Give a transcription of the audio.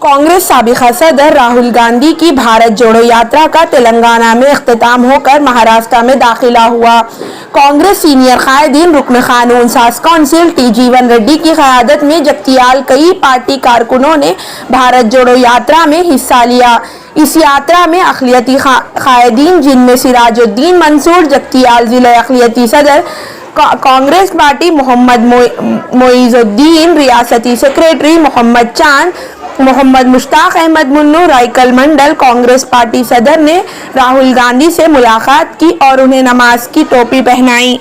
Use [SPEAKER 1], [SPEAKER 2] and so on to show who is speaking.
[SPEAKER 1] कांग्रेस साबिक़ा सदर राहुल गांधी की भारत जोड़ो यात्रा का तेलंगाना में इख्तिताम होकर महाराष्ट्र में दाखिला हुआ। कांग्रेस सीनियर कायदीन रुकन कानून साज कौंसिल टी जीवन रेड्डी की क़यादत में जगतियाल कई पार्टी कारकुनों ने भारत जोड़ो यात्रा में हिस्सा लिया। इस यात्रा में अक़लियती कायदीन जिनमें सिराजुद्दीन मंसूर जगतियाल ज़िला अक़लियती सदर कांग्रेस पार्टी, मोहम्मद मोइजुद्दीन रियासती सेक्रेटरी, मोहम्मद चांद, मोहम्मद मुश्ताक अहमद मुन्नू राइकल मंडल कांग्रेस पार्टी सदर ने राहुल गांधी से मुलाकात की और उन्हें नमाज की टोपी पहनाई।